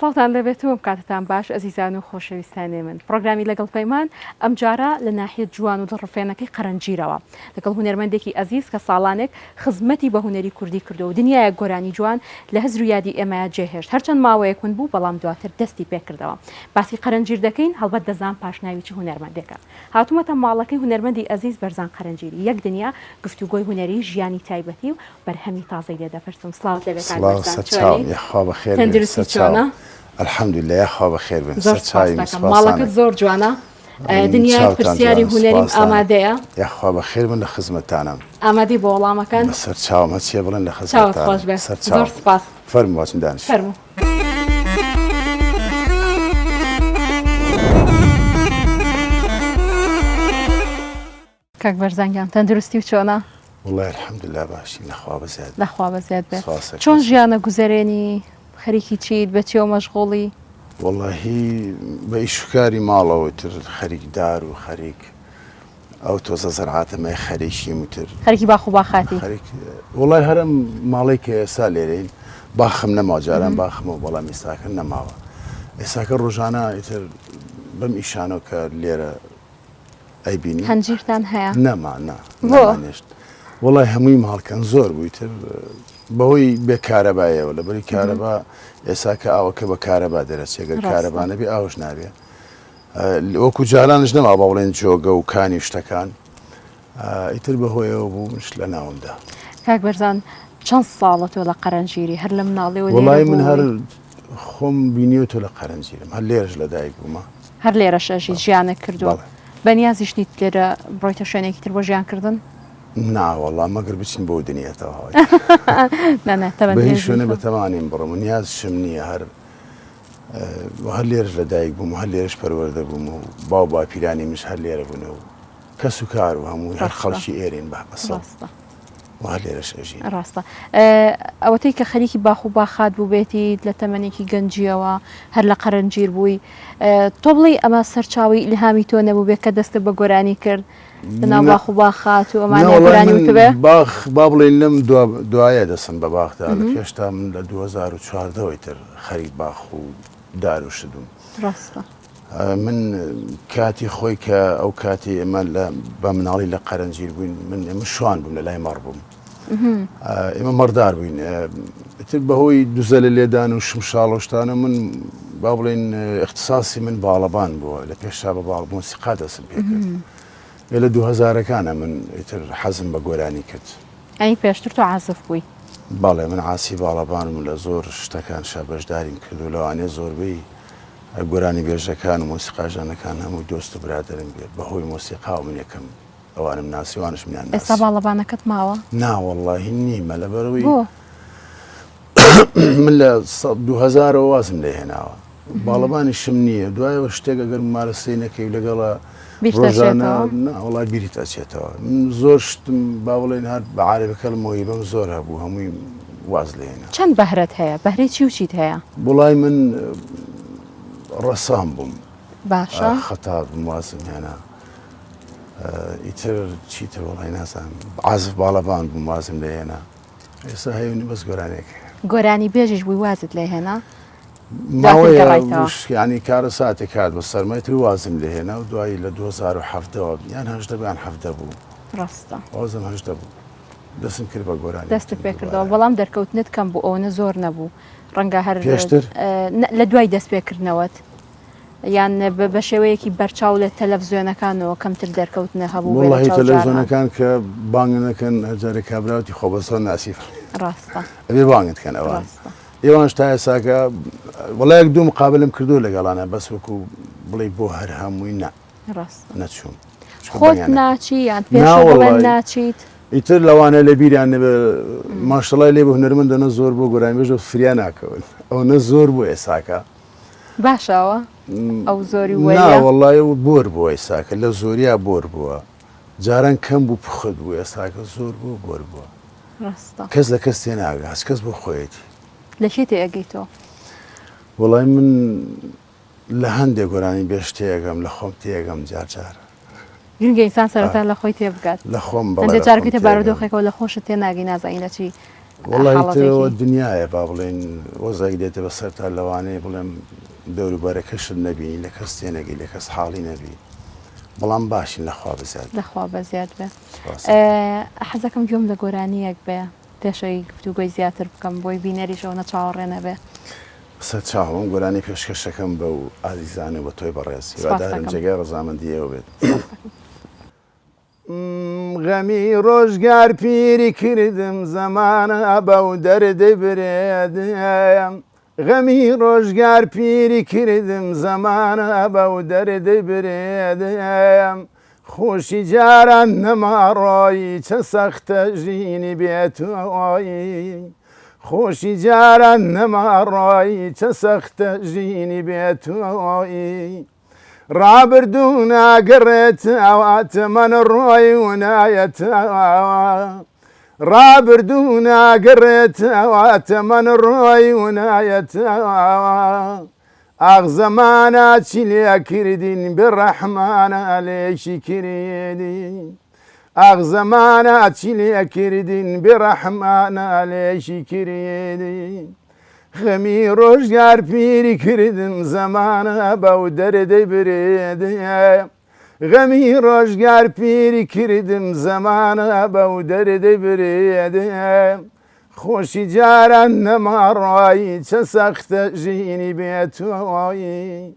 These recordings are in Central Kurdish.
ساڵتان دەبێتەوە کاتتان باش ئەزیزان و خۆشەویستانی من پرۆگرامی لەگەڵ پەیمان ئەم جارە لە ناحیە جوان و دڵڕفێنەکەی قەرەنجیرەوە لەگەڵ هونەرمەندێکی ئەزیز کە ساڵانێک خزمەتی بە هونەری کوردی کردو و دنیای گۆرانی جوان لە هەزر و یادی ئێمەیە جێهێشت هەرچەند ماوەیەکون بوو بەڵام دواتر دەستی پێکردەوە باسی قەرەنجیر دەکەین هەڵبەت دەزان پاشناویی هونەرمەندێکە هاتوومەتە ماڵەکەی هونەرمەندی ئەزیز بەرزان قەرەنجیری یەک دنیا گفتوگۆی هونەری ژیانی تایبەتی و بەرهەمی تازەی لێ دەپرسم سڵاوت لەبێت تەندروستی چۆنە؟ الحمدلله یا خوا بەخێر بن ماڵەکەت زۆر جوانە دنیای پرسیاری هونەریم ئامادەیە یاخوا بەخێر بن لە خزمەتتانم ئامادەی بۆ وەڵامەکان بەسەر چاومە چێ بڵێن لە خزمەتتان زۆر سپاس فەرموو باچن دانیش فەرموو کاک بەرزانگیان تەندروستی و چۆنە؟ وڵای الحەمدلله باشی لەخوا بەزیاد لەخوا بەزیاد بێت چۆن ژیانە گوزەرێنی خەریکی چیت بەچێوە مەشغوڵی؟ واللهی بە ئیشکاری ماڵەوە تر خەریکدار و خەریک ئەو تۆزە زەرعاتەمای خەریکی وتر خەریکی باخ و باخاتی وڵای هەرم ماڵی کە ئێستا لێرەین باخم نەماوە جاران باخمەوە بەڵام ئێستاکە نەماوە ئێستاکە ڕۆژانە ئیتر بەم ئیشانەوە کە لێرە ئەیبینی هەنجیرتان هەیە؟ نەما نەمانێشت وڵای هەمووی ماڵکەن زۆر بووی تر بەهۆی بێکارەبایەوە لەبەری کارەبا ئێسا کە ئاوەکە بە کارەبا دەرەچێگە کارەبانە بێ ئاوش نابێ وەکو جارانش نەما با بڵێن جۆگە و کانی شتەکان ئیتر بەهۆیەوە بوومش لە ناومدا کاک بەرزان چەند ساڵە تۆ لە قەرەنجیری هەر لەم ناڵێەوە وڵای من هەر خۆم بینیوە تۆ لە قەرەنجیرم هەر لێرەش لەدایک بوومە هەر لێرە شەژی ژیانە کردووە بەنیازیشتیت لێرە بڕۆیتە شوێنێکی تر بۆ ژیانکردن؟ ناوەڵام مەگەر بچین بۆ دنیاتەوە بە هیچ شوێنە بەتەوانیم بڕم نیاز شم نییە هەر لێرش لەدایک بووم هەر لێرش پەروەردە بووم و باو باپیرانی مش هەر لێرە بوونەوە کەس و کار و هەموو هەر خەڵکی ئێرین بەسەڵ هەر لێرەش ئەژین ڕاستە ئەوەتەی کە خەریکی باخ و باخات بوو بێتی لە تەمەنێکی گەنجیەوە هەر لە قەرەنجیر بووی تۆ بڵێ ئەمە سەرچاوی ئیلهامی تۆ نەبوو بێت کە دەستە بە گۆرانی کرد بناو باخ و باخات و ئەمانە گۆرانی وتبێ با بڵێن لەم دوایە دەسم بە باخدا لە پێشتا من لە 2014ەوەی تر خەریک باخ و دار و شدوم ڕاستە من کاتی خۆی کە ئەو کاتی ئێمە بە مناڵی لە قەرەنجیر بووین من ئێمە شوان بووم لە لای مەڕ بووم ئێمە مەڕدار بووین تر بەهۆی دوزە لە لێدان و شمشاڵۆشتانە من با بڵێن اختصاسی من باڵەبان بووە لە پێشا بە باڵ مۆسیقا دەسم پێکرد لە 2000ەکانە من ئیتر حەزم بە گۆرانی کرد ئەی پێشتر تۆ عازف بووی؟ باڵێ من عاسی باڵەبانم لە زۆر شتەکان شابەشداریم کرد و لەوانێ زۆربەی گۆرانی بێژەکان و مۆسیقاژانەکان هەمووی دۆست و برادرم بێت بەهۆی مۆسیقا و من یەکەم ئەوانم ناسیوانش منیان ناسی ئێستا باڵەبانەکەت ماوە؟ ناوەڵڵاهی نیمە لەبەرەوەی من لە 2000 وازم لێ هێناوە باڵەبانی شم نییە دوایەوە شتێک ئەگەر مارەسەی نەکەی لەگەڵە ڕۆژانە وڵای بیریت ئەچێتەوە من زۆر شتم با بڵێن هەر بە عارەبەکەمەوەی بەم زۆر هەبوو هەمووی واز لێنە چەند بەهرەت هەیە بەهرەی چی و چیت هەیە؟ وڵای من ڕەسام بووم باشە خەتا وازم هێنا ئیتر چیتر وڵای نازانم عازف باڵەبان بووم وازم لێ هێنا ئێستا هەیەی بەس گۆرانێک گۆرانی بێژیش بووی وازت لێ هێنا؟ ینی کارە ساتێک کات بە سەرمایتر وازم لێ هێنا و دوایی لە 2007 یان هەژدە بیان هەفتە بوو ڕاستە وازم هەژدە بوو دەستم کرد بە گۆرانی دەستت پێکردەوە بەڵام دەرکەوتنت کەم بوو ئەوەنە زۆر نەبوو ڕەنگە هەر پێشتر لە دوای دەست پێکردنەوەت یان بە شێوەیەکی بەرچاو لە تەلەڤیزیۆنەکانەوە کەمتر دەرکەوتنە هەبوو وڵڵاهی تەلەڤیزیۆنەکان کە بانگەکەن هەجارێک کابراوتی خۆبەسۆ ناسیف ڕاستە ئەبێ بانگتکەن ئەوان ئێوانش تا ئێساکە وڵایەک دوو مقابلم کردو لەگەڵانە بەس وەکو بڵێ بۆ هەر هەمووی نەچووم خۆت ناچی یان پێشەوە ناچیت ئیتر لەوانە لە بیریان ماشەڵای لێ بە هونەرمەندانە زۆر بۆ گۆرانی بێژە فریان ناکەون ئەوە زۆر بۆ ئێساکە باشەوە ئەو زۆری وەڵای بۆر بۆ ئێساکە لە زۆریا بۆر بووە جاران کەم بوو پخت بوو ئێساکە زۆر بوو بۆر بووە کەس لە کەس تێ ناگە هەچ کەس بۆ خۆیەتی لە شێ تێگەیتەوە؟ وڵای من لە هەندێک گۆرانی بێش تێگەم لە خۆم تێگەم جارجار گرنگە ئینسان سەرەتا لە خۆی تێ بگات لە خۆم هەندێک جارکەیتە بارودۆخێکەوە لە خۆشت تێ ناگەی نازانین لە چی والله حاڵەتێکی؟ الدنيا با بڵێن وەزای دێتە بەسەر تا لەوانەیە بڵێم دەوروبەرەکەشت نەبی لە کەس تێنەگەی لە کەس حاڵی نەبی بەڵام باشین لەخوا بزیاد لەخوا بەزیاد بێ. حەزەکەم گوێم لە گۆرانیەک بێ پێشەوەی گفتوگۆی زیاتر بکەم بۆی بینەریشەوە نەچاوەڕێ نەبێ. سەر چاوم گۆرانی پێشکەشەکەم بە و ئازیزانە بە تۆی بەڕێز هیوادارم جێگای ڕەزامەندیەوە بێت. غەمی ڕۆژگار پیری کردم زەمانە بە و دەردەی برێدەم غەمی ڕۆژگار پیری کردم زەمانە بە و دەردەی برێدەم خۆشی جاران نەماڕۆیی چە سەختە ژینی بێتەوەی خۆشی جاران نەماڕۆیی چە سەختە ژینی بێتەوەی ڕابردوو ناگەڕێتەوە من ڕۆی ونایەتەوە ڕابردوو ناگەڕێتەوە من ڕۆی ونایەتەوە ئاغ زەمانە چی لێ کردین بڕەحمانە لێشی کردین ئاغ زەمانە چی لێ کردین بڕەحمانە لێشی کردین غەمی ڕۆژگار پیری کردم زەمانە بە و دەردەی برێدەم غەمی ڕۆژگار پیری کردم زەمانە بە و دەردەی برێدەم خۆشی جاران نەماڕۆیی چە سەختە ژینی بێتەوەی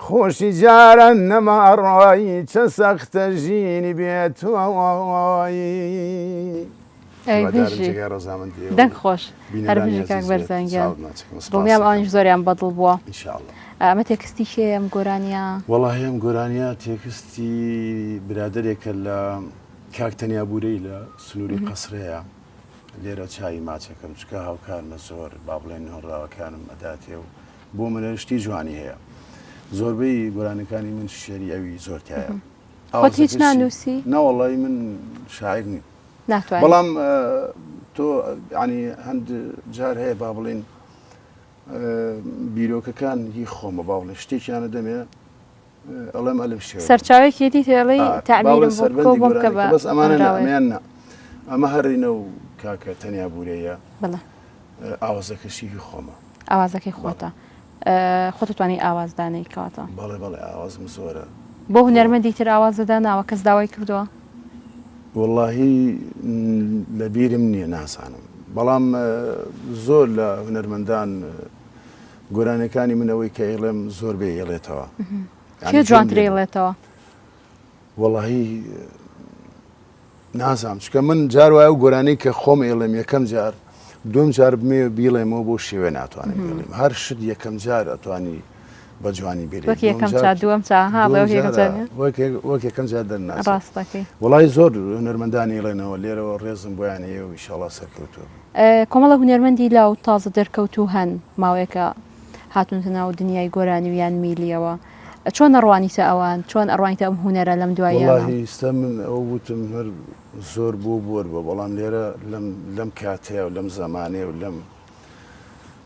خۆشی جاران نەماڕۆیی چە سەختە ژینی بێتەوەی دەنگ خۆش هەربژی کاک بەرزەنگیان دڵنیام ئەوانیش زۆریان بەدڵ بووە ئەمە تێکستی کێ ئەم گۆرانیە؟ وەڵاهی ئەم گۆرانیە تێکستی برادێکە لە کاکتەنیا بورەی لە سنووری قەسرەیە لێرە چای ماچەکەم چکە هاوکارمە زۆر با بڵێن هۆڕاوەکانم ئەداتێ و بۆ منە شتی جوانی هەیە زۆربەی گۆرانەکانی من شێری ئەوی زۆرتایە. خۆت هیچ نانووسی؟ نەوەڵی من شاعر نیم ناتوانێت بەڵام تۆ ینی هەند جار هەیە با بڵێن بیرۆکەکان هی خۆمە با بڵێن شتێکیانە دەمێ ئەڵێم ئەلم شێ سەرچاوێکی دیتێڵی تعبیرم بۆ بۆ بکە بەس ئەمانە ئەمیاننا ئەمە هەڕینە و کاکە تەنیا بورەیە بڵێ ئاوازەکەشی خۆمە ئاوازەکەی خۆتە خۆت توانی ئاوازدانەی کاتە بەڵێ بەڵێ ئاوازم زۆرە بۆ هونەرمەندی تر ئاوازەدا ناوە کەس داوای کردووە؟ واللهی لە بیرم نییە ناسانم بەڵام زۆر لە هونەرمەندان گۆرانەکانی منەوەی کە ئێڵێم زۆر بێ ئێڵێتەوە کێ جوانترێ ئێڵێتەوە؟ واللهی نازانم چکە من جار وایە و گۆرانەی کە خۆم ئێڵێم یەکەم جار دوم جار بمێ بیڵێمەوە بۆ شێوێ ناتوانم بڵێم هەر شت یەکەم جار ئەتوانی بە جوانی بێت وەک یەکەم چا دووەم چاها وەک یەکەم جار دەرناس ڕاستەکەی وڵی زۆر هونەرمەندانی ئێڵێنەوە لێرەوە ڕێزم بۆیان هەیە و ئیشەڵا سەرکەوتووە کۆمەڵە هونەرمەندی لاو تازە دەرکەوتو هەن ماوەیەکە هاتونتە ناو دنیای گۆرانی ویان میلیەوە چۆن ئەڕوانیتە ئەوان چۆن ئەڕوانیتە ئەم هونەرە لەم دواییستا من ئەو وتم هەر زۆر بۆ بۆر بە بەڵام لێرە لەم کاتەیە و لەم زەمانەیە و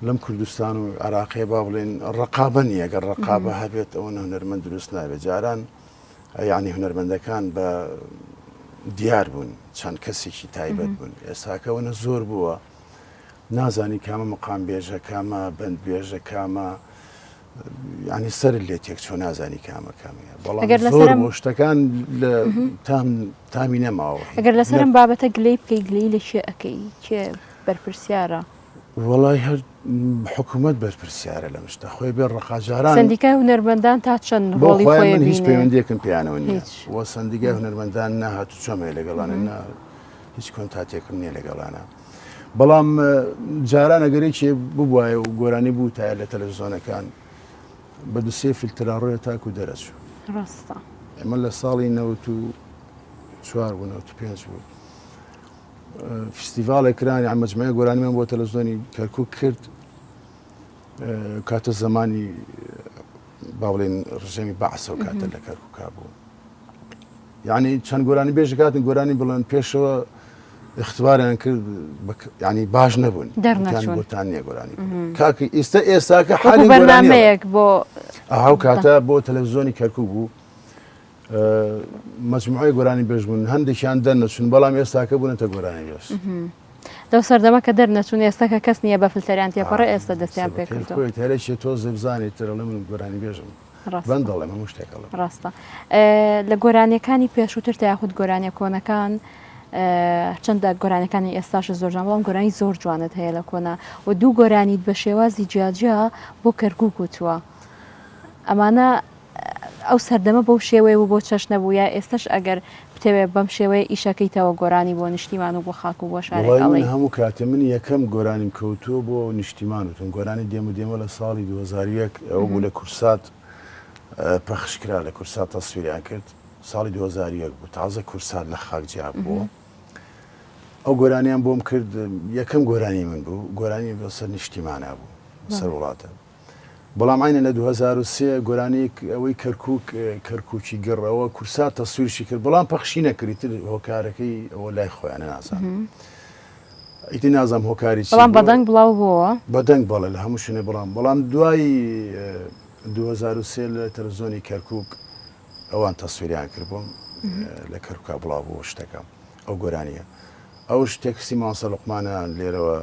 لەم کوردستان و عراقی با بڵێن ڕقابە نیە گەر ڕقابە هەبێت ئەوە هونەرمەند دروست نابێت جاران یعنی هونەرمەندەکان بە دیار بوون چەند کەسێکی تایبەت بوون ئێستاکەونە زۆر بووە نازانی کامە مقام بێژە کامە بند بێژە کامە ینی سەر لێ تێک چۆ نازانی کامە کامیە بەڵام زۆر بۆ شتەکان لە تامی نەماوە ئەگەر لەسەرم بابەتە گلەی بکەی گلەی لە شێ ئەەکەی کێ بەرپرسیارە؟ وڵی هەر حکوومەت بەرپرسیارە لەم شتە خۆی بێ ڕقاجاران سندیکای هونەرمەندان تا چەند ڕۆڵی خۆی هیچ پەیوەندیەکم پیانەوە نیە وە سندیگای هونەرمەندان نەهات و چۆمێ لەگەڵانە هیچ کۆنتاتێکم نییە لەگەڵانە بەڵام جاران ئەگەرێکی ببوایە و گۆرانی بوو تایە لە تەلەڤیزۆنەکان بە دوسێ فیلترڕۆیە تاکو دەرەچوو ڕاستە ئەمە لە ساڵی 94 بوو 95 بوو فستیڤالێک کرانی ئەمەجمەیە گۆرانیمان بۆ تەلەڤیزۆنی کەرکووک کرد کاتە زمانی با بڵێن ڕژێمی بەعسە و کاتە لە کەرکووکا بوو یعنی چەند گۆرانی بێژ کاتن گۆرانی بڵێن پێشەوە اختباریان کرد ینی باش نەبوون بۆتان نیە گۆرانی کاکی ئێستاکە حالی بەرنامەیەک بۆ ئاو کاتە بۆ تەلەڤیزۆنی کەرکووک بوو مەجموعەی گۆرانی بێژ بوون هەندێکیان دەرنەچوون بەڵام ئێستاکە بوونەتە گۆرانی بێژ لەو سەردەما کە دەرنەچوون ئێستا کە کەس نییە بە فلتەریان تێپەڕە ئێستا دەستیان پێ کردووە خۆیت هەرێکی تۆ زبزانی ترەڵە من گۆرانی بێژم بەند دەڵێ هەموو شتێکەڵە ڕاستە لە گۆرانیەکانی پێشووتر تا یاخود گۆرانیە کۆنەکان چەندە گۆرانەکانی ئێستاش زۆرجان بەڵام گۆرانی زۆر جوانت هەیە لە کۆنا و دوو گۆرانیت بە شێوازی جیاجیا بۆ کەرکووک وتووە ئەمانە ئەو سەردەمە بەو شێوەیە و بۆ چەش نەبووە ئێستش ئەگەر بتەوێ بەم شێوەیە ئیشەکەیتەوە گۆرانی بۆ نیشتیمان و بۆ خاک و بۆ شارێکڵی هەموو کاتێ من یەکەم گۆرانیم کەوتووە بۆ نیشتیمان وتم گۆرانی دێمە لە ساڵی 2001 ئەو بوو لە کورسات پەخشکرا لە کورسات تەسویریان کرد ساڵی 2001 بوو تازە کورسات لە خاک جیاب بووە ئەو گۆرانیان بۆم کرد یەکەم گۆرانی من بوو گۆرانی بەسەر نیشتیمانە بوو سەر وڵاتە بەڵام عینە لە 2003 گۆرانی ئەوەی کەرکووکی گەڕەوە کورسات تەسویرشی کرد بەڵام پەخشی نەکردیتر هۆکارەکەی ئەوە لای خۆیانە نازانم ئیتی نازانم هۆکاری بەڵام بەدەنگ بڵاو بووە بەدەنگ بەڵێ لە هەموو شوێنێ بەڵام دوای 2003 لە تەلەڤیزۆنی کەرکووک ئەوان تەسویریان کردبووم لە کەرکووکا بڵاو بووە شتەکەم ئەو گۆرانیە ئەو شتێکسی ماسە لوقمانە لێرەوە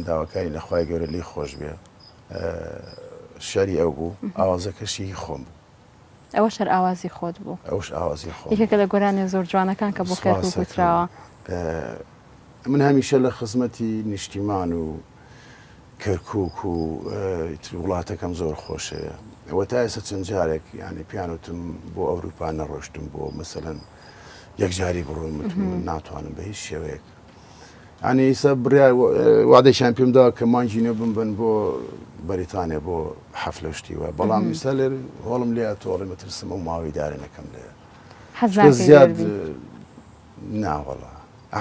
داواکاری لەخوای گەورە لی خۆش بێ شەری ئەو بوو ئاوازەکەشی خۆم بوو ئەوە شەر ئاوازی خۆت بوو ئەوش ئاوازی خۆ یەکێکە لە گۆرانی زۆر جوانەکان کە بۆ کەرکووک وتراوە من هەمیشە لە خزمەتی نیشتیمان و کەرکووک و وڵاتەکەم زۆر خۆشەیە ئەوە تا ئێستا چەند جارێک ینی پیانوتم بۆ ئەوروپا نەڕۆشتم بۆ مەسەلەن یەک جاری بڕۆم ناتوانم بە هیچ شێوەیەک ئەنی ئیسا بڕیا وادەیشان پێم دا کە مانجی نوێ بمبن بۆ بەریتانیا بۆ حەفلە شتیوە بەڵام ئیستا لێر هۆڵم لێ تۆڵی مەترسم و ماوەی دارێنەکەم لێ زیاد ناوەڵا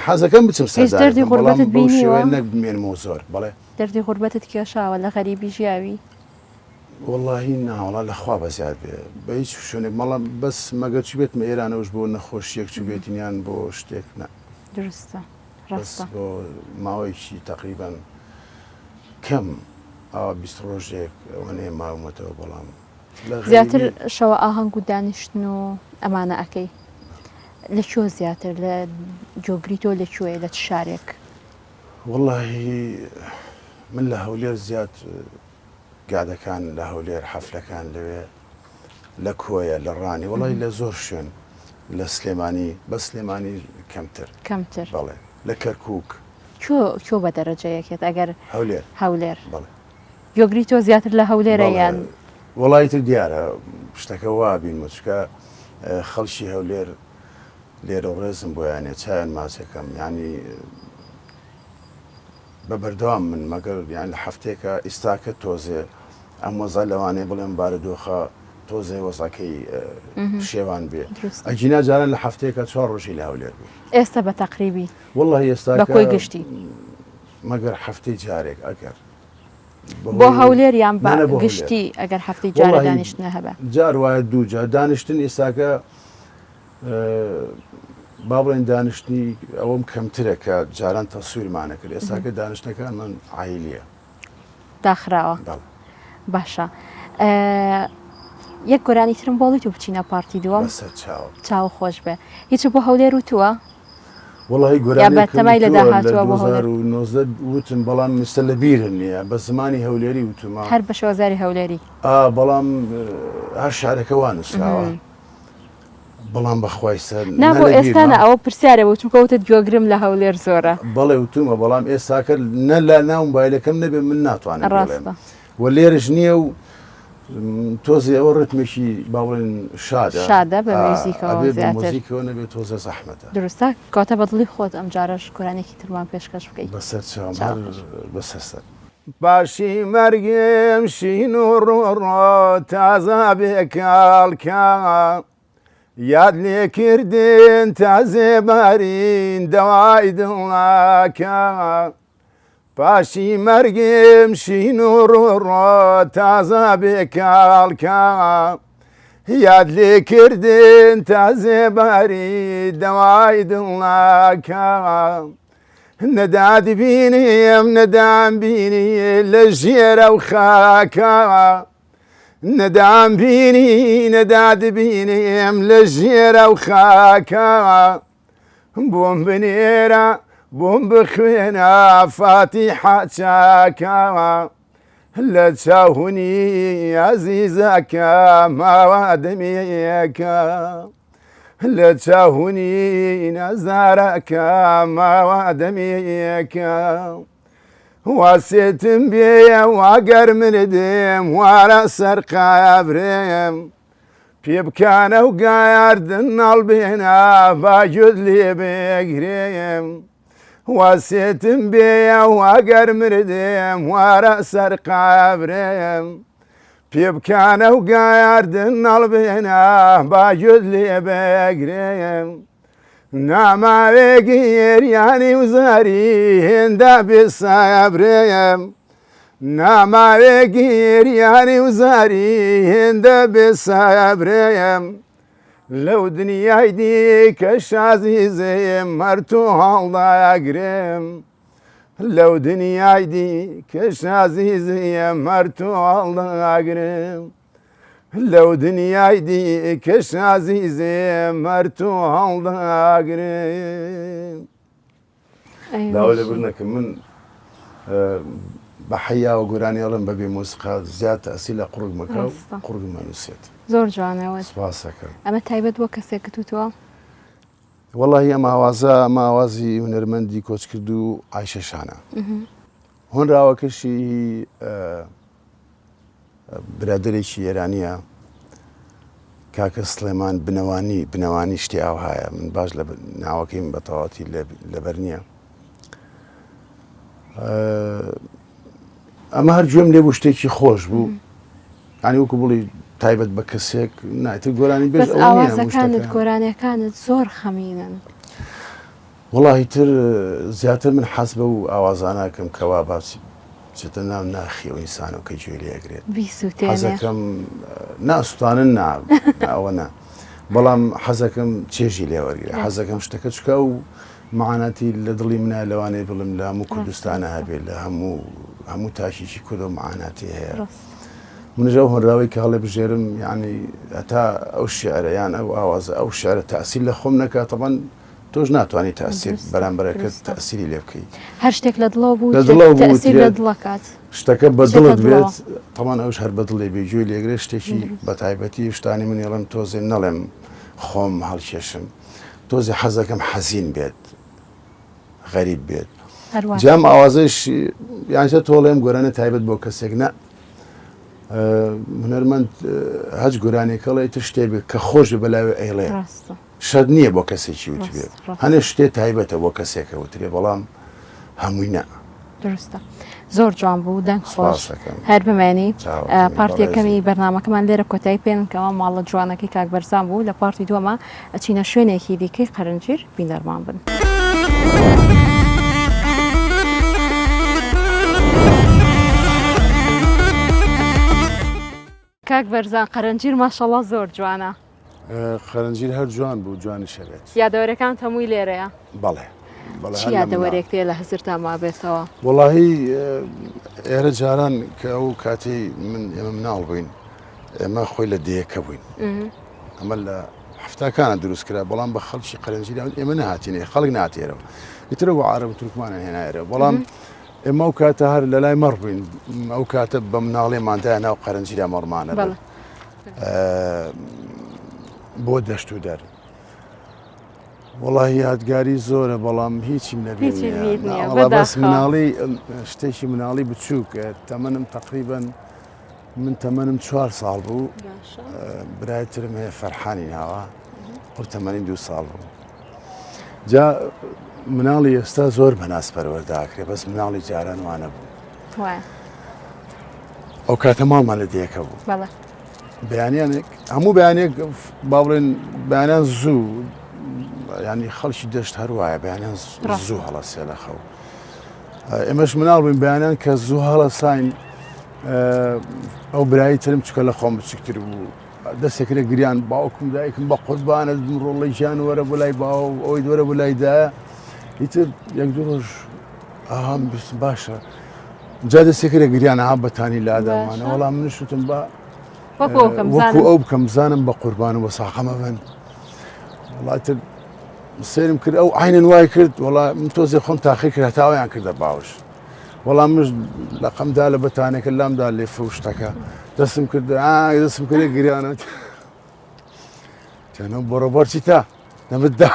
حەزەکەم بچم دەردی غوربەتت بینیوە نەک بمێنمەوە زۆر بەڵێ دەردی غوربەتت کێشاوە لە غەریبی ژیاوی واللهی ناوەڵا لەخوا بەزیاد بێ بە هیچ شوێنێک مەڵام بەس مەگەر چ بێتمە ئێرانەوەش بۆ نەخۆشیەک چ بێتینیان بۆ شتێک نە درستە ڕاستە بۆ ماوەیەکی تقریبان کەم ئەوە 20 ڕۆژێک ئەوە نێ ماومەتەوە بەڵام زیاتر شەوە ئاهەنگ و دانیشتن و ئەمانە ئەەکەی لەکوێ زیاتر لە جۆگریتۆ لەکوێ لە چ شارێک واللهی من لە هەولێر زیاد گادەکان لە هەولێر حەفلەکان لەوێ لە کۆیە لە ڕانی وڵی لە زۆر شوێن لە سلێمانی بە سلێمانی کەمتر بەڵێ لە کەرکووک کۆ بە دەرەجەیەکێت ئەگەر هەولێر بڵێ یۆگریتۆ زیاتر لە هەولێرە یان وڵایتر دیارە شتەکە وابین مچکە خەڵکی هەولێر لێرە ڕێزم بۆیانێ چایان ماسەکەم ینی بە بەردەوام من مەگەر یان لە هەفتێکە ئیستاکە تۆزێ ئەم وەزا لەوانەیە بڵێم بارودۆخە تۆزێ وەزاکەی شێوان بێ ئەجینا جاران لە هەفتەیەکە 4 ڕۆژی لە هەولێر بوو ئێستا بە تەقریبی والله ئێستا بە کۆی گشتی مەگەر هەفتەی جارێک ئەگەر بۆ هەولێر یان بە گشتی ئەگەر هەفتەی جارە دانیشتنە هەبە جار وایە دوو جار دانیشتن ئێستاکە با بڵێن دانیشتنی ئەوەم کەمترە کە جاران تەسویرمانە کرد ئێستاکە دانیشتەکان من عیلیە داخراوە باشە یەک گۆرانی ترم بۆڵیت و بچینە پارتی دووەم چاو خۆش بێ هیچ بۆ هەولێر وتووە وڵی گۆرانی لە داهاتوە بۆ 2009 وتم بەڵام مستە لە بیرن نییە بە زمانی هەولێری وتمە هەر بە شۆزاری هەولێری بەڵام هەر شارەکە وانووسراوە بەڵام بەخوایسە نابۆ ئێستانە ئەوە پرسیارە بۆ چونکەوتت گوێگرم لە هەولێر زۆرە بەڵێ وتمە بەڵام ئێستاکە نە لە ناو مۆبایلەکەم نەبێ من ناتوانم ڕاستە وە لێرش نییە و تۆزی ئەوە ڕتمێکی باڵێن شادە بە موزیکەوە نەبێت تۆزە زەحمەتە درستە کاتە بەدڵی خۆت ئەم جارەش کۆرانێکی ترمان پێشکەش بکەیت بەسەر باشی مەرگم شین و ڕۆڕۆ تازە بێکاڵکە یاد لێکردن تازێ بارین دەوای دڵناکە پاشی مەرگم شین و ڕۆڕۆ تازە بێکاڵکە یاد لێکردن تازێ باری دەوای دڵناکە نەدادبینیم نەدامبینی لە ژێرە و خاکە نەدامبینی نەدادبینیم لە ژێرە و خاکە بۆم بنێرە بوم بخوێنا فاتیحە چاکەوە لە چاوهونی عەزیزەکە ماوە دەمێکە لە چاوهونی نەزارەکە ماوە دەمێکە واسێتم بێ واگەر مردم وارە سەر قابرم پێ بکانە و گایاردن ناڵبێنا باگوت لێ بگرێم واسێتم بێ واگەر مردم وارە سەر قابرم پێ بکانە و گایاردن ناڵبێنا باگوت لێ بگرێم ناماوێگی ئێریانی وزاری هێندا بێ سابرێم ناماوێگی ئێریانی وزاری هێندە بێ سابرێم لەو دنیای دیکە شازیزێم مەرتۆ هەڵداگرێم لەو دنیای دیکە شازیزێم مەرتۆ هەڵداگرێم لەو دنیای دیکە شازیزێم مەرتۆ هەڵداگرێم داوا لەبەر نەکەم من بە حەیا و گۆرانی ئەڵم بەبێ مۆسیقا زیاد تەئسیر لە قوڕگمەکە و قوڕگمە نووسێت زۆر جوانەوە سوپاسەکەم ئەمە تایبەت بۆ کەسێک توتەوە وەڵاهی ئەمە ئاوازە ئەمە ئاوازی هونەرمەندی کۆچکرد و عایشە شانە هۆنراوەکەشی برادێکی ئێرانیە کاکە سلێمان بنەوانی شتی ئاو هایە من باش لە ناوەکەی من بە تەواوەتی لەبەر نییە ئەمە هەر گوێم لێ بوو شتێکی خۆش بوو ینی وەکو بڵی تایبەت بە کەسێک نایتر گۆرانی بێژ ئاوازەکانت گۆرانیەکانت زۆر خەمینن وڵاهی تر زیاتر من حەز بە و ئاوازاناکەم کەوا باسی چێتە ناو ناخی و ئینسانەکەی گوێ لێگرێت حەزەکەم ناسووتانن ئەوە نا بەڵام حەزەکەم چێژی لێوەرگێ حەزەکەم شتەکە چکە و معانەتی لە دڵی منە لەوانەیە بڵم لە هەموو کوردستانە هەبێت لە هەموو تاشیی کورد و معاناتی هەیە منژە هۆنراوی کە هەڵێ بژێرم یعنی هەتا ئەو شعرە یان ئەو ئاوازە ئەو شعرە تەئسیر لە خۆم نەکات تەبەن تۆش ناتوانانی تەئسیر بەرامبەرەکەت تەئسیری لێ بکەیت هەر شتێک لە دڵەوە بوو تەئسیر لە دڵەکات شتەکە بە دڵت بێت تەمان ئەوش هەر بە دڵێ بێ گوێی لێگرێت شتێکی بە تایبەتی شتانی من ێڵم تۆزێ نەڵێم خۆم هەڵکێشم تۆزێ حەزەکەم حەزین بێت غەریب بێت جام ئاوازەش یانچە تۆڵێم گۆرانە تایبەت بۆ کەسێک نە هونەرمەند هەج گۆرانێکەڵێ تر شتێ بێت کە خۆش بەلاوێ ئەیڵێ شەد نییە بۆ کەسێکی وت بێت هەنێ شتێ تایبەتە بۆ کەسێکە وترێ بەڵام هەمووی نە درستە زۆر جوان بوو دەنگ خۆش هەر بمێنی پارتیەکەمی بەرنامەکەمان لێرە کۆتایی پێنکەوە ماڵە جوانەکەی کاک بەرزان بوو لە پارتی دووەمە ئەچینە شوێنێکی دیکەی قەرنجیر بینەرمان بن. کاک بەرزان قەرنجیر ماشەڵڵا زۆر جوانە. قەرنجیر هەر جوان بوو جوانی شەوێت. یادەوەرەکان هەمووی لێرەیە؟ بەڵێ. چی یادەوەرێک تێ لە حزرتا مابێتەوە؟ وەڵاهی ئێرە جاران کە ئەو کاتی ئێمە مناڵ بووین ئێمە خۆی لە دەیەکە بووین ئەمە لە هەفتاکانە دروست کرا بەڵام بە خەڵکی قەرنجیر ئێمە نهاتینێ خەڵک ناتێرەوە ئیترە بۆ عارەب و تورکمانە هێنایەرەوە بەڵام ئێمە ئەو کاتە هەر لە لای مەڕ بووین ئەو کاتە بە مناڵێماندایە ناو قەرنجیرە مەڕمانە بۆ دەشت و دەر وڵی یادگاری زۆرە بەڵام هیچیم نەبێت بەس مناڵی شتێکی مناڵی بچووک تەمەنم تقریبەن من تەمەنم 4 ساڵ بوو برایترم هەیە فەرحانی ناوە وە تەمەنی 2 ساڵ بوو جا مناڵی ئێستا زۆر بەناس پەروەرداکرێ بەس مناڵی جاران وانە بوو ئەو کاتە ماڵمان لە دەیەکە بوو بەیانیانێک هەموو بەیانێک با بڵێن بەیانیان زوو ینی خەڵکی دەشت هەروایە بەیانیان زوو هەڵەسێ لە خەو ئێمەش مناڵ بووین بەیانیان کە زوو هەڵە ساین ئەو برایی ترم چکە لە خۆم بچکتر بوو دەستێکرە گریان باوکم دایکم بە قوربانە ڕۆڵی ژیان وەرە بۆ لای باو ئەوی وەرە بۆ لایدایە ئیتر یەک دوو ڕۆژ ئاهام باشە جا دەستێکرە گریان ئا بەتانی لادامانە وەڵام منشتم بە وەکو ئەو بکەم بزانم بە قوربان و بە ساقەمە بن وڵاتر سيرم كرد أو عين واي كرد والله متوزي خون تاخير كرد هتاوي عن كرد باوش والله مش لقم دالة بتاني كلام دال اللي فوشتك دسم كرد دسم كرد قريانة كانوا بروبرتي تا نبدا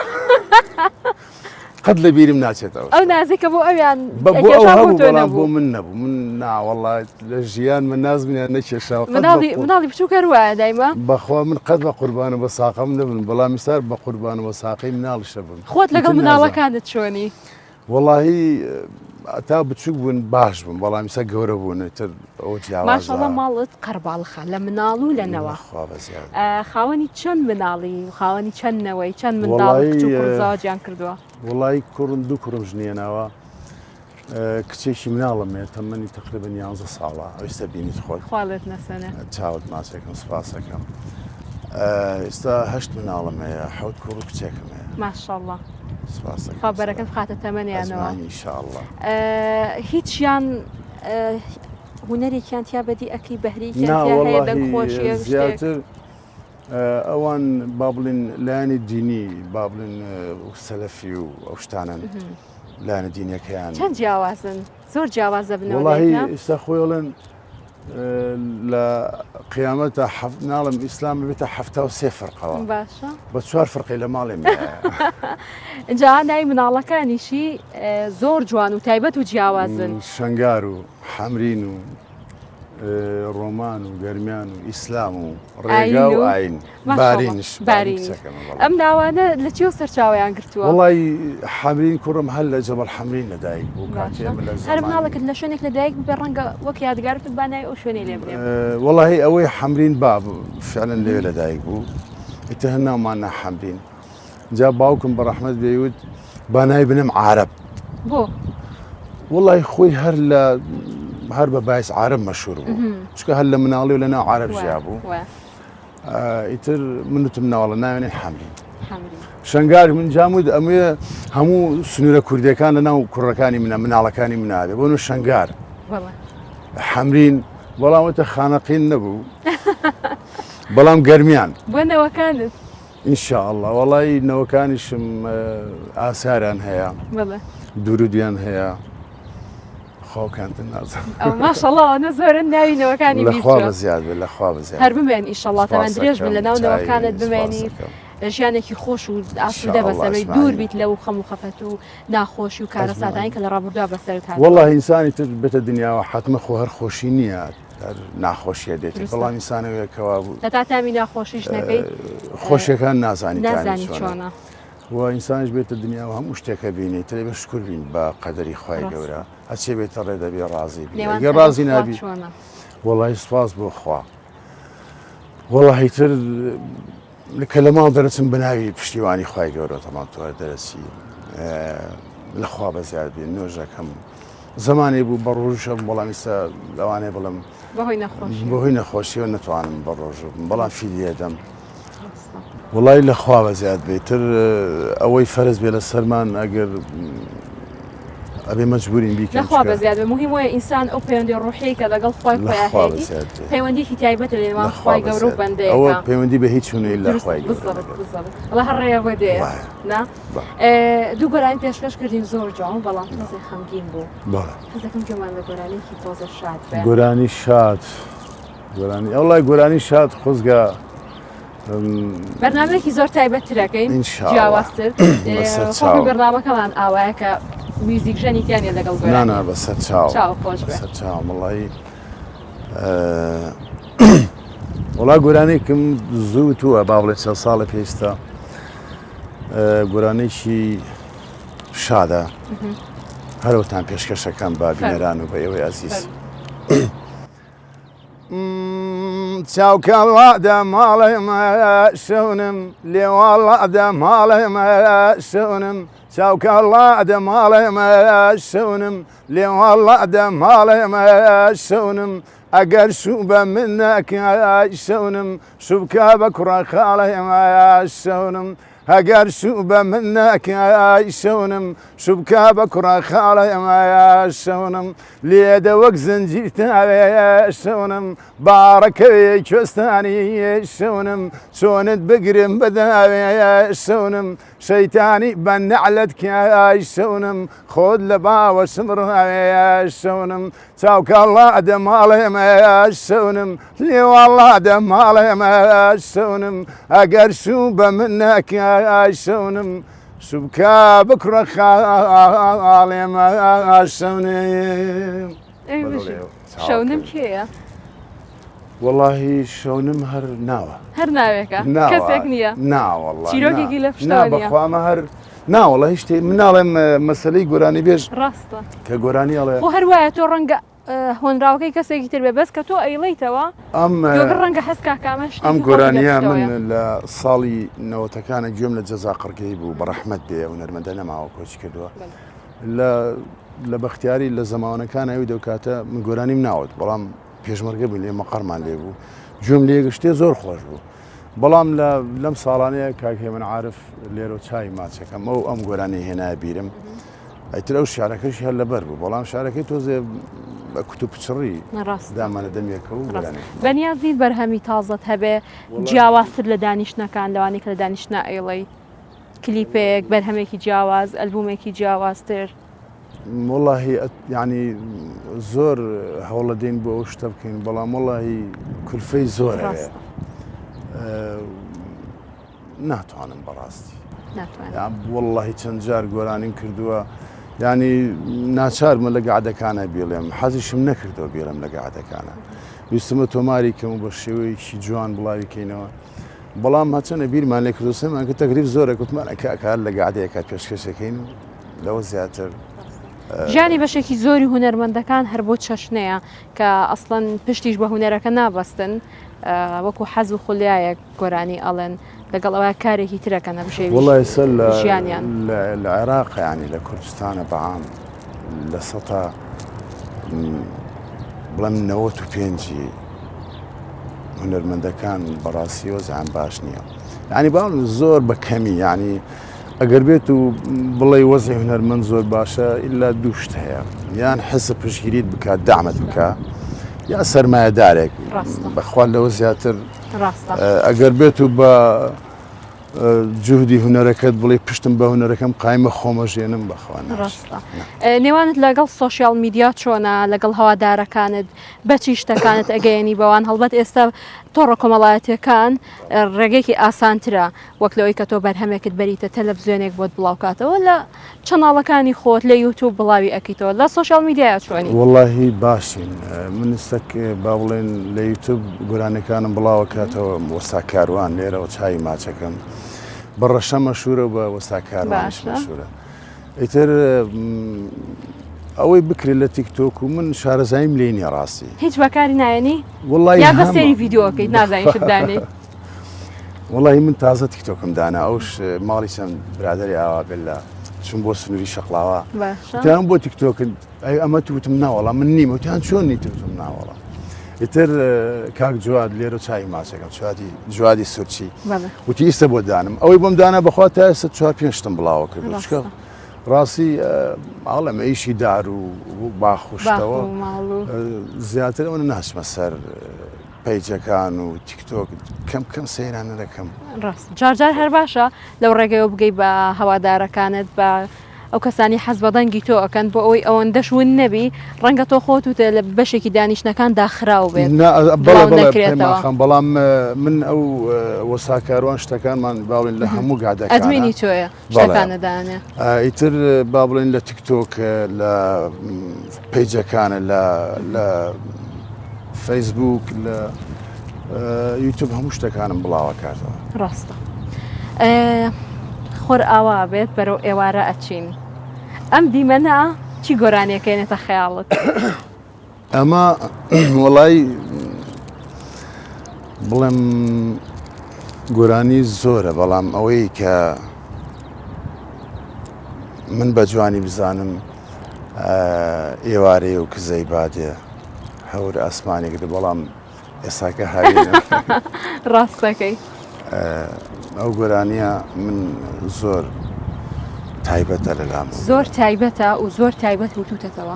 قد لبيري مناسية أو نازك أبو أبيان بابو أو هبو بلا بو من نبو من نا والله الجيان من ناز من نششة مناضي بشو كروا دايما بخوا من قد بقربان بساقة من بلا مسار بقربان بساقي من الشباب خوات لقل منالا كانت شوني والله تا بتشوفون باش بن والله مسا قوربون تر اوجي ما شاء الله مالت قربال خاله منالو لنوا خاوني چن منالي وخاوني چن نوي چن من دال كچو كرزاجيان كردوا والله كورن دو كورم جنيناوا كچيشي منالم تمني تقريبا 11 ساله او استبيني تخوي خالتنا سنه تعود ماسكم سباسكم استا هشت منالم حوت كورو كچكم ما شاء الله سباسك خبرك فخات الثمانية أنا إن شاء الله هيتش يان هنري كانت يا بدي أكي بهري كانت يا هي دن خوش يا زياتر أوان بابلن لاني ديني بابلن وسلفي وشتانا لاني ديني كيان كان جوازن زور جواز ابن والله استخويلن لقيامته نعلم إسلام بيته حفته وسيفر قوا باشا بتشوار فرقي لمالي جا ناي من الله كان شيء زور جوان وتايبت وجوازن شنغارو حمرينو رومانو قرميانو إسلامو ريقاو عين بارينش أم ناوانا لتيو سرچاوي عن قرتوا والله حمرين كرم هلا جبل حمرين لدايق وكاتي من الزمان هربنا لك لشونك لدايق برنقة وكياد قارت باناي وشوني لي والله أوي حمرين باب فعلا لي لدايق اتهنا ومانا حمرين جاب باوكم برحمة بيود باناي بنم عرب بو والله خوي هرب بايس عرب مشهور بو شكو هلا منالي ولنا عرب جابو يتر منو تمنا والله نايمين حمرين شنغار من جامود امي همو سنوره كردي كان لنا وكركاني من على كاني من هذا بونو شنغار والله حمرين والله مت خانقين نبو بلام قرميان وانا وكانت ان شاء الله والله انه كانش اثار هيا والله دروديان هيا خو كانت الناس ما شاء الله انا زور الناوي وكاني بيجو الاخوه بزياد بالاخوه بزياد هرب بمن ان شاء الله طبعا دريج من لنا وكانت بماني ژیانێکی خۆش و ئاسوودە بەسەرەوەی دوور بیت لەو خەم و خەفەت و ناخۆشی و کارەساتانی کە لە ڕابردوودا بەسەرت هات والله ئینسانی تر بێتە دنیاوە حتممە خۆ هەر خۆشی نییە ناخۆشیە دێت بەڵام ئینسانەوەیەکەوە بوو لە تاتامی ناخۆشیش نەکەی خۆشیەکان نازانی چۆنە و ئینسانش بێتە دنیاوە هەموو شتێکە بینی ترێ بە شکر بین بە قەدەری خوای گەورە هەچێ بێتە ڕێ دەبێ ڕازی بێ ڕازی نابی والله سپاس بۆ خوا والله تر لە دەرەچم بناوی پشتیوانی خوای گەورە تەمان تۆ دەرەچی لەخوا بەزیاد بێن نوێژەکەم زمانی بوو بە ڕۆژەم بەڵام ئێستا لەوانەیە بڵم بەهۆی نەخۆشیەوە نەتوانم بە ڕۆژ بەڵام فیدیە دەم وڵی لەخوا بەزیاد بێتتر ئەوەی فەرز بێ لە سەرمان ئەگەر ئەبێ مەجبورین بیکەین لەخوا بەزیاد بێ مهم وایە ئینسان ئەو پەیوەندی ڕوحی کە لەگەڵ خوای خۆیاهێتی پەیوەندیکی تایبەتە لە نێوان خوای گەورە و بەندەیەکە ئەوە پەیوەندی بە هیچ شوێنەی لە خوای وڵا هەر ڕێیە بۆ دێ دوو گۆرانی پێشکەش کردین زۆر جوان بەڵام تۆزێ خەمگین بوو حەزەکەم گوێمان لە گۆرانێکی تۆزە شاد بێ گۆرانی شاد ئەوڵای گۆرانی شاد خۆزگا بەرنامەیەکی زۆر تایبەتترەکەین جیاوازتر خۆی بەرنامەکەمان ئاوایە کە میوزیک ژەنیتیانە لەگەڵ گۆرانە بەسەر چاو خۆش بەسەر چاو وڵی وڵا گۆرانێکم زوو تووە با بڵێ چەند ساڵە پێشتا گۆرانێکی شادە هەرەوەتان پێشکەشەکان با بینەران و بە ئێوەی عەزیز چاوکەڵادە ماڵێمە شەونم لێواڵادە ماڵێمە شەونم چاوکەڵادە ماڵێمە شەونم لێواڵادە ماڵێمە شەونم ئەگەر شوو بە من نەکای شەونم شوبکە بە کوڕە خاڵێمە شەونم ئەگەر شوو بە من نەکای شەونم شوبکە بە کوڕە خاڵێمە شەونم لێدە وەک زنجیر تاوێ شەونم باڕەکەوێ کوێستانی شەونم چۆنت بگرم بەداوێ شەونم شەیتانی بە نەعلت کیایشەونم خۆت لە باوە سمڕایشەونم چاوکەڵا دەماڵێمەشەونم لێوەڵا دەماڵێمەشەونم ئەگەر سوو بە من نەکیایشەونم سوبکە بکڕە خاڵێمەشەونم شەونم کێیە؟ واللهی شەونم هەر ناوە هەر ناوێکە کەسێک نییە ناوەڵ چیرۆکێکی لە پشتەوە نییە بەخوامە هەر ناوەڵە هیچ شتێ مناڵێم مەسلەی گۆرانی بێژ ڕاستە کە گۆرانی ئەڵێ خۆ هەروایە تۆ ڕەنگە هۆنراوەکەی کەسێکی تر بێ بەس کە تۆ ئەیڵیتەوە ڕەنگە هەستکا کامەش ئەم گۆرانیە من لە ساڵی نەوەتەکانە گوێم لە جەزا قڕگەی بوو بەڕەحمەت بێ و نەرمەندە نەماوە کۆچ کردووە لە بەختیاری لە زەماوەنەکان ئەوی دەوکاتە من گۆرانیم ناوت بەڵام پێشمەرگە بوو لێ مەقەرمان لێ بوو گوێم لێ گشتێ زۆر خۆش بوو بەڵام لەم ساڵانەیە کاکێ من عارف لێرە چای ماچەکەم ئەم گۆرانی هێنایە بیرم ئەیتر ئەو شارەکەشی هەر لەبەر بوو بەڵام شارەکەی تۆزێ بە کوتو پچڕی دامانە دەمیەکە و بەنیازی بەرهەمی تازت هەبێ جیاوازتر لە دانیشتەکان لەوانەیە کە لە دانیشتە ئەیڵی کلیپێک بەرهەمێکی جیاواز ئەلبومێکی جیاوازتر واللهی ینی زۆر هەوڵە دێن بۆ ئەو شتە بکەین بەڵام وڵی کولفەی زۆرە ناتوانم بەڕاستی واللهی چەند جار گۆرانیم کردووە ینی ناچارمە لە گعدەکانە بێڵێم حەزیشم نەکردەوە بێڵم لە گعدەکانە ویستمە تۆماری کەم بە شێوەیەکی جوان بڵاویکەینەوە بەڵام هەچەنە بیرمان لێ کردوسەمان کە تەگریب زۆرە کوتمانە کار لە گعدەیەکات پێشکەشەکەین و لەوە زیاتر ژانی بەشێکی زۆری هونەرمەندەکان هەر بۆ چەشنەیە کە ئەسڵەن پشتیش بە هونەرەکە نابەستن وەکو حەز و خولیایەک گۆرانی ئەڵێن لەگەڵ ئەوە کارێکی ترەکەنە بشێوی ژیانیان لە عێراق ینی لە کوردستانە بەعام لە سەتا بڵێم 95 هونەرمەندەکان بەڕاستیەوە زعام باش نییە ینی باڵ زۆر بە کەمی ینی ئەگەر بێت و بڵێ وەزی هونەرمەند زۆر باشە ئللا دووشت هەیە یان حسە پشگیریت بکات دامت بکە یا سەرمایەدارێک بەخوا لەوە زیاتر ئەگەر بێت و بە جوهدی هونەرەکەت بڵێ پشتم بە هونەرەکەم قایمە خۆمەژێنم بەخوا ڕاستە نێوانت لەگەڵ سۆشیال میدیا چۆنە لەگەڵ هەوادارەکانت بەچی شتەکانت ئەگەیەنی بەوان هەڵبەت ئێستا تۆڕە کۆمەڵایەتیەکان ڕێگەیەکی ئاسانترە وەک لەوەی کە تۆ بەرهەمێکت بەریتە تەلەڤیزیۆنێک بۆت بڵاوکاتەوە لە چەناڵەکانی خۆت لە یوتیوب بڵاوی ئەکەیتەوە لە سۆشیال میدیایە چۆنی واللهی باشین منستەک با بڵێن لە یوتیوب گۆرانەکانم بڵاوکاتەوە وەستاکاروان لێرەوە چای ماچەکەم بەڕەشە مەشهورە بە وەستاکاروانش مەشهورە ئیتر ئەوەی بکرێت لە تیکتۆک و من شارەزاییم لێ نیە ڕاستی هیچ بەکاری نایەنی یا بە سەری ڤیددیۆکەیت نازانیت دانێ وڵی من تازە تیکتۆکم دانا ئەوش ماڵی چەند برادری ئاوا بێت لە چون بۆ سنووری شەقلاوە تیان بۆ تیکتۆکن ئەمە توتم ناوەڵام من نیمە تیان چۆن نیتم ناوەڵە ئیتر کاک جواد لێرە چای ماچەکەم جوادی سوورچی وتی ئیستا بۆ دانم ئەوەی بۆم دانا بەخوا تا ئێستا 4-5 شتم بڵاوە کرد ڕاستی ئاڵەمە ئیشی دار و باخشتەوە زیاتر ئەوە ناچمە سەر پیجەکان و تیکتۆک کەم سەیرانە دەکەم ڕاست جارجار هەر باشە لەو ڕێگەیەوە بگەی بە هەوادارەکانت بە ئەو کەسانی حەز بە دەنگی تۆ ئەەکەن بۆ ئەوەی ئەوەندەش ون نەبی ڕەنگە تۆ خۆت و لە بەشێکی دانیشتەکان داخراو بێت بەڵام من ئەو وەساکاروان شتەکانمان باڵێن لە هەموو گادەکان ئەدمێنی تۆیە شتەکانەدانێ ئیتر با بڵێن لە تیکتۆک لە پیجەکانە لە فەیسبوک لە یوتیوب هەموو شتەکانم بڵاوە کاتەوە ڕاستە خۆر ئاوا بێت بەرەو ئێوارە ئەچین ئەم دیمەنە چی گۆرانیەکەینێتە خەیاڵت ئەمە وەڵی بڵێم گۆرانی زۆرە بەڵام ئەوەی کە من بە جوانی بزانم ئێوارەیە و کزەی بادێ هەور ئاسمانێکدا بەڵام ئێساکە هاوینە ڕاستەکەی ئەو گۆرانیە من زۆر تایبەتە لەلام زۆر تایبەتە و زۆر تایبەت وتوتەتەوە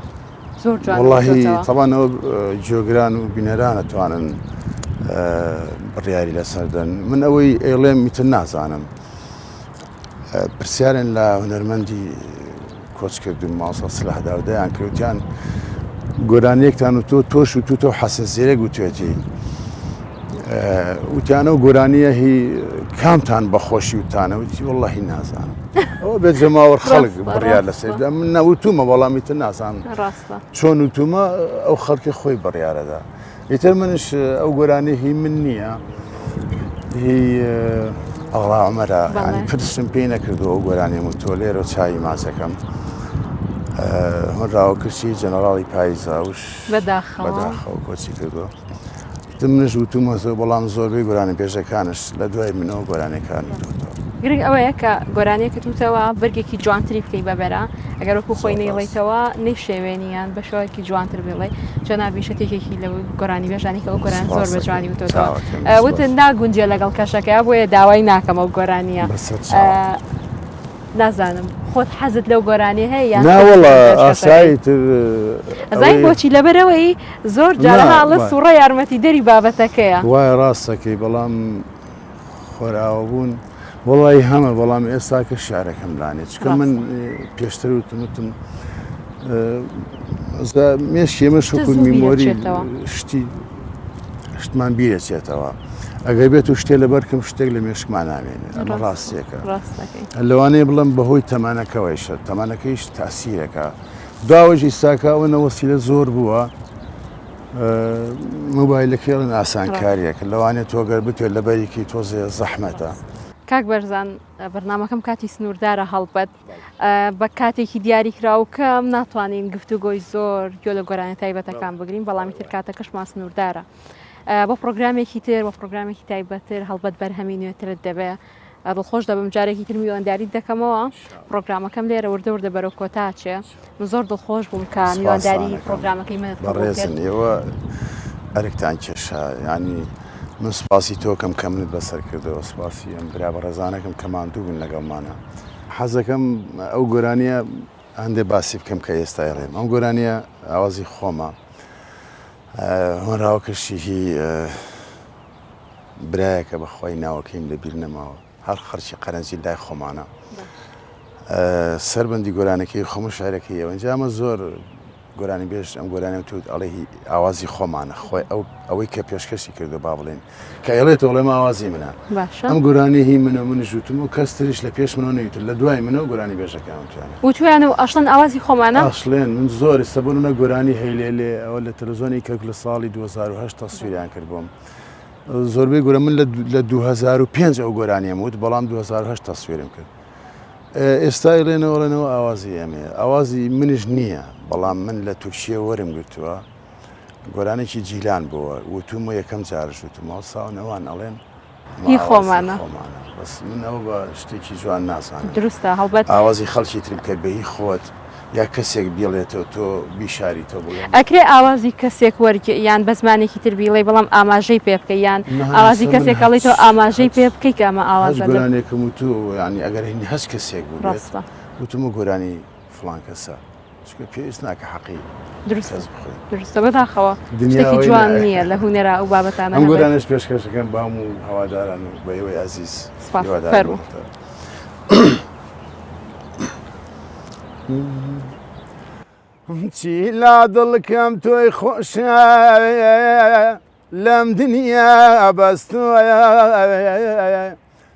زۆر جوان وەڵاهی تەوانەوە جۆگران و بینەران ئەتوانن بڕیاری لەسەردەن من ئەوەی ئێڵێم میتر نازانم پرسیارن لە هونەرمەندی کۆچ کردو ماوەسە سلاح داودایان کردوتیان گۆرانیەکتان و تۆش و تو حەسەسیرە گوتوێتی وتیانە و گۆرانیە هی کامتان بەخۆشی وتانە وتی وەڵڵاهی نازانم ئەوە بێت جەماوەڕ خەڵک بڕیار لەسەردا من نەوتومە وەڵامیتر نازانم چۆن وتومە ئەو خەڵکی خۆی بڕیارەدا ئیتر منش ئەو گۆرانی هی من نییە هی ئەڵا عومەرە ینی پرسم پێی نەکردو ئەو گۆرانی و تۆ لێرە و چای مازەکەم هەر ڕاوکرسی جەنەراڵی پاییزاوش بەداخەوە کۆچی کردو منش وتومە بەڵام زۆربەی گۆرانی پێشەکانش لە دوای منەوە گۆرانەکانی گرنگ ئەوەیە کە گۆرانەیەکە توتەوە بەرگێکی جوانتری بکەی بەبەرە ئەگەر وەکو خۆی نەیڵێیتەوە نەیشێوێنیان بە شێوەیەکی جوانتر بڵێ جەنابی شتێکێکی لەو گۆرانی بێژانی کە ئەو گۆران زۆر بە جوانی وتۆتەوە وتن ناگونجێ لەگەڵ کەشەکە بۆیە داوای ناکەم ئەو گۆرانیە نازانم خۆت حەزت لەو گۆرانی هەیە یان ناوەڵە ئاساییتر ئەزای بۆچی لەبەرەوەی زۆر جارە هاڵە سوڕە یارمەتی دەری بابەتەکەیە وایە ڕاستەکەی بەڵام خۆراوە بوون وڵی هەمە بەڵام ئێستاکە شارەکەم لانێت چکە من پێشتر وتم مێشکێمە شکو میمۆری شتمان بیرەچێتەوە ئەگەر بێت و شتێ لەبەرکەم شتێک لە مێشکمان نامێنێت ئەمە ڕاستیەکە لەوانەیە بڵم بەهۆی تەمانەکەەوەیشە تەمانەکەیش تاسیرەکە داوەژی ساکاوەنە وەسیلە زۆر بووە مۆبایلەکەڵن ئاسانکاریەکە لەوانێت تۆگەر بتوێت لەبەرێکی تۆزێ زەحمەتە کاک بەرزان بەرنامەکەم کاتی سنووردارە هەڵبەت بە کاتێکی دیاریکراوکەم ناتوانین گفتوگۆی زۆر گوێ لە گۆرانی تایبەتەکان بگرین بەڵامی تر کاتەکەشمان سنووردارە بۆ پرۆگرامێکی تر بۆ پرۆگرامێکی تایبەتر هەڵبەت بەرهەمی نوێترت دەبێ دڵخۆش دەبم جارێکی تر میوانداری دەکەمەوە پرۆگرامەکەم لێرە وردە بەرەو کۆتاچێ من زۆر دڵخۆش بووم کە میوانداری پرۆگرامەکەی منت بەڕێزنەوە ئەرکتان کێشە ینی من سپاسی تۆکەم کە منت بەسەر کردەوە سپاسی ئەم برا بە ڕێزانەکەم کە ماندوو بوون لەگەڵمانە حەزەکەم ئەو گۆرانیە هەندێ باسی بکەم کە ئێستا ڕێم ئەم گۆرانیە ئاوازی خۆمە هۆنراوەکەشی هی برایەکە بەخوای ناوەکەیم لەبیر نەماوە هەر خەرچی قەرەنجی لای خۆمانە سەربەندی گۆرانەکەی خۆم شارەکەی ئەوە ئەنجامە زۆر گۆرانی بێژ ئەم گۆرانی توت ئەڵێ ئاوازی خۆمانە خۆی ئەوەی کە پێشکەشی کردو با بڵێن کە ئەڵێتەوە ئەڵێم ئاوازی منە ئەم گۆرانی هی منە منژوتم و کەستریش لە پێش منەوە نەویتر لە دوای منەوە گۆرانی بێژەکانتوانێت وتوانە و ئەشڵەن ئاوازی خۆمانە ئەشڵێن من زۆر سەبوونە گۆرانی هەیلێ ئەوە لە تەلەڤیزۆنی کەک لە ساڵی 2008 تەسویریان کردبووم زۆربەی گۆرە من لە 2005 ئەو گۆرانیم وت بەڵام 2008 تەسویرم کرد ئێستا لێنەوەڵێنەوە ئاوازی ئەمێ ئاوازی منش نییە بەڵام من لە تورکیە وەرم گرتووە گۆرانێکی جیلان بووە وتومە یەکەم جارش وتمەوە ساونەوان ئەڵێن هی خۆمانە بەس من ئەوە بە شتێکی جوان ناسانە دروستە هەڵبەت ئاوازی خەڵکی تر بکە بەهی خۆت یا کەسێک بیڵێتەوە تۆ بیشاریتەوە بڵێ ئەکرێ ئاوازی کەسێک وەرگێ یان بە زمانێکی تر بیڵێ بەڵام ئاماژەی پێ بکە یان ئاوازی کەسێک ئەڵێتەوە ئاماژەی پێ بکەی کە ئەمە ئاوازە گۆرانێکم و تو ینی ئەگەر هینی هەست کەسێک بوو وتمە گۆرانی فڵان کەسە چکە پێویست ناکە حەقی درستە بەداخەوە شتێکی جوان نییە لە هونێرا ئەو بابەتانە ئەم گۆرانش پێشکەشەکەم بام و هەواداران و بە ئێوەی عەزیز فەرموو چی لا دڵکەم تۆی خۆشە لەم دنیا بەستۆیە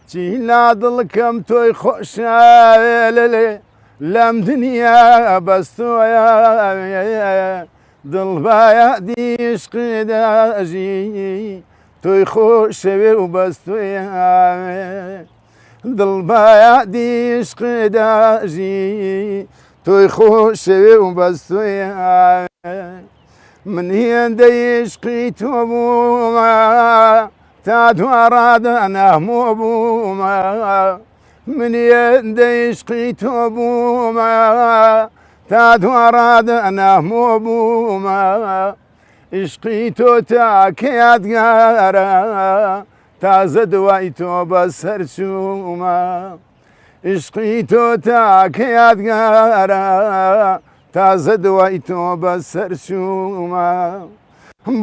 چی لا دڵکەم تۆی خۆشە لەم دنیا بەستۆیە دڵبایە دیشقداژی تۆی خۆشەوێ و بەستۆیە دڵبایە دیشقداژی تۆی خۆشەوێ و بەستۆیە من هێندەی عشقی تۆ بوومە تا دوڕادەنەهمۆ بوومە من هێندەی عشقی تۆ بوومە تا دوڕادەنەهمۆ بوومە عشقی تۆ تاکە یادگارە تازە دوای تۆ بەسەر چوومە عشقی تۆ تاکە یادگارە تازە دوای تۆ بەسەر چوومە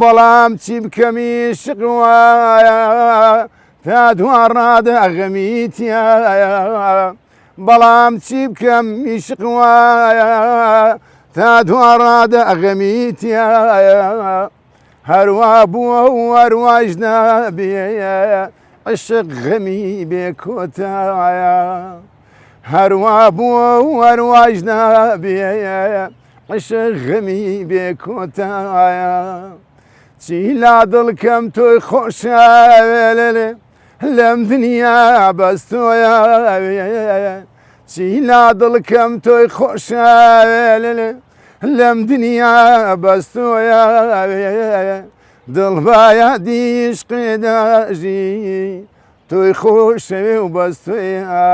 بەڵام چی بکەمی عشق وایە تا دوڕادە غەمی تایە بەڵام چی بکەم میشق وایە تا دوڕادە ئەغەمیتیایە هەروە بووە و هەروەش نابێ عشق غەمی بێکۆتایە هەروە بووە و هەروەش نابێ عشق غەمی بێکۆتایە چی لا دڵکەم تۆی خۆشە لەم دنیا بەس تۆیە چی لا دڵکەم تۆی خۆشە لەم دنیا بەس تۆیە دڵبایە دیشقی داژی تۆی خۆشەوێ و بەس تۆیە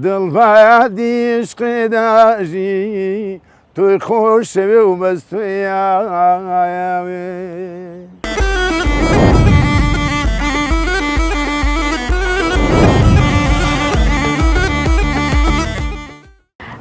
دڵبایە دیشقی داژی تۆی خۆشەوێ و بەس تۆیە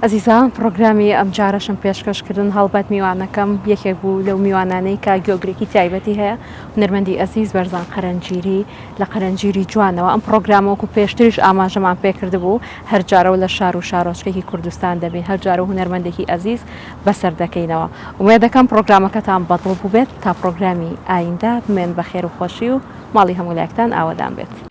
ئەزیزان پرۆگرامی ئەم جارەشم پێشکەشکردن هەڵبەت میوانەکەم یەکێک بوو لەو میوانانەی کە گۆگرێکی تایبەتی هەیە هونەرمەندی ئەزیز بەرزان قەرەنجیری لە قەرەنجیری جوانەوە ئەم پرۆگرامەوەکو پێشتریش ئاماژەمان پێکرد بوو هەر جارەوە لە شار و شارۆچکێکی کوردستان دەبێت هەر جارە هونەرمەندێکی ئەزیز بەسەر دەکەینەوە وێ دەکەم پرۆگرامەکەتان بەدڵ بوو بێت تا پرۆگرامی ئایندە بمێن بە خێر و خۆشی و ماڵی هەموو لایەکتان ئاوەدان بێت.